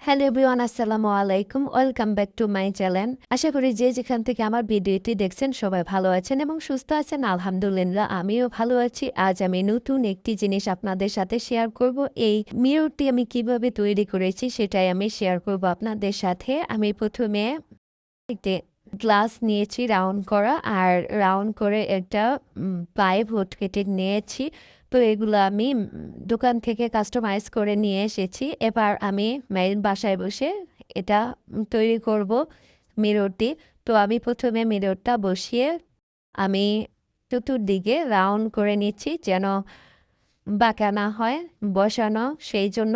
Hello everyone, আসসালামু আলাইকুম। Welcome back to my channel. আশা করি যে যেখান থেকে আমার ভিডিওটি দেখছেন সবাই ভালো আছেন এবং সুস্থ আছেন। আলহামদুলিল্লাহ আমিও ভালো আছি। আজ আমি নতুন একটি জিনিস আপনাদের সাথে শেয়ার করব। এই মিররটি আমি কিভাবে তৈরি করেছি সেটাই আমি শেয়ার করব আপনাদের সাথে। আমি প্রথমে একটি গ্লাস নিয়েছি রাউন্ড করা, আর রাউন্ড করে একটা প্লাইউড কেটে নিয়েছি। তো এগুলো আমি দোকান থেকে কাস্টমাইজ করে নিয়ে এসেছি। এবার আমি বাসায় বসে এটা তৈরি করব মিররটি। তো আমি প্রথমে মিররটা বসিয়ে আমি চতুর্দিকে রাউন্ড করে নিচ্ছি যেন বাঁকা না হয় বসানো, সেই জন্য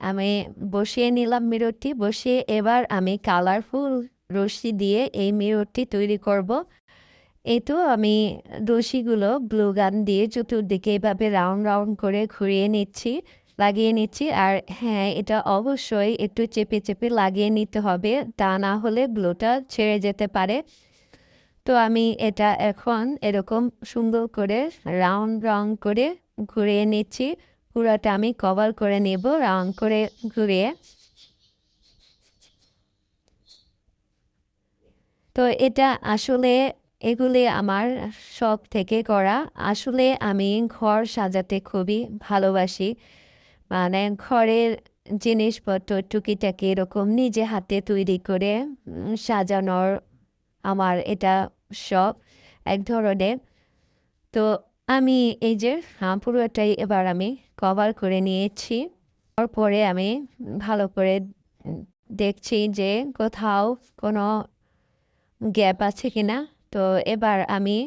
আমি বসিয়ে নিলাম মিররটি। বসিয়ে এবার আমি কালারফুল রশি দিয়ে এই মিররটি তৈরি করব। এই তো আমি রশিগুলো গ্লু গান দিয়ে চতুর্দিকে এভাবে রাউন্ড রাউন্ড করে ঘুরিয়ে নিচ্ছি, লাগিয়ে নিচ্ছি। আর হ্যাঁ, এটা অবশ্যই একটু চেপে চেপে লাগিয়ে নিতে হবে, তা না হলে গ্লুটা ছেড়ে যেতে পারে। তো আমি এটা এখন এরকম সুন্দর করে রাউন্ড রাউন্ড করে ঘুরিয়ে নিচ্ছি। পুরাটা আমি কভার করে নেব রাউন্ড করে ঘুরিয়ে। তো এটা আসলে এগুলি আমার শখ থেকে করা। আসলে আমি ঘর সাজাতে খুবই ভালোবাসি। মানে ঘরের জিনিসপত্র টুকিটাকি এরকম নিজে হাতে তৈরি করে সাজানোর আমার এটা শখ এক ধরনের। তো আমি এই যে পুরোটাই এবার আমি কভার করে নিয়েছি। তারপরে আমি ভালো করে দেখছি যে কোথাও কোনো গ্যাপ আছে কিনা। তো এবার আমি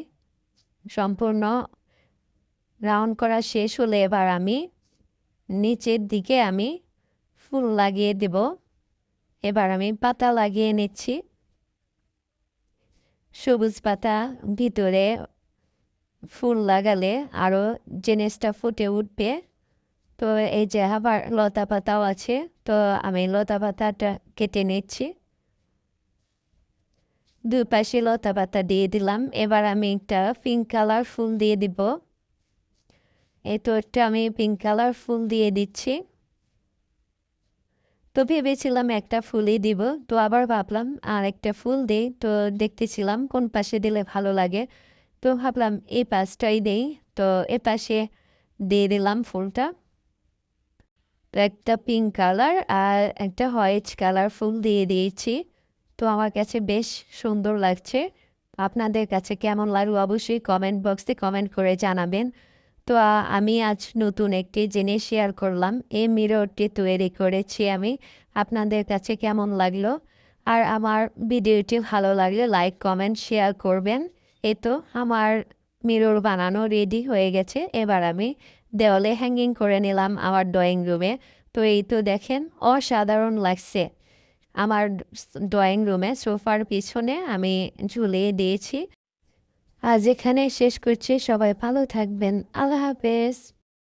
সম্পূর্ণ রাউন্ড করা শেষ হলে এবার আমি নিচের দিকে আমি ফুল লাগিয়ে দেব। এবার আমি পাতা লাগিয়ে নিচ্ছি, সবুজ পাতা। ভিতরে ফুল লাগালে আরও জিনিসটা ফুটে উঠবে। তো এই যে আবার লতা পাতাও আছে, তো আমি লতা পাতাটা কেটে নিচ্ছি। দুপাশে লতা পাতা দিয়ে দিলাম। এবার আমি একটা পিঙ্ক কালার ফুল দিয়ে দিব। এই তো একটা আমি পিঙ্ক কালার ফুল দিয়ে দিচ্ছি। তো ভেবেছিলাম একটা ফুলই দিব, তো আবার ভাবলাম আর একটা ফুল দিই। তো দেখতেছিলাম কোন পাশে দিলে ভালো লাগে, তো ভাবলাম এই পাশটাই দেই। তো এ পাশে দিয়ে দিলাম ফুলটা। তো একটা পিঙ্ক কালার আর একটা হোয়াইট কালার ফুল দিয়ে দিয়েছি। তো আমার কাছে বেশ সুন্দর লাগছে। আপনাদের কাছে কেমন লাগলো অবশ্যই কমেন্ট বক্সে কমেন্ট করে জানাবেন। তো আমি আজ নতুন একটি জিনিস শেয়ার করলাম। এই মিররটি তৈরি করেছি আমি। আপনাদের কাছে কেমন লাগলো? আর আমার ভিডিওটি ভালো লাগলে লাইক কমেন্ট শেয়ার করবেন। এই তো আমার মিরর বানানো রেডি হয়ে গেছে। এবার আমি দেওয়ালে হ্যাঙ্গিং করে নিলাম আমার ড্রয়িং রুমে। তো এই তো দেখেন, অসাধারণ লাগছে। আমার ড্রয়িং রুমে সোফার পিছনে আমি ঝুলিয়ে দিয়েছি। আজ এখানে শেষ করছি। সবাই ভালো থাকবেন। আল্লাহ হাফেজ।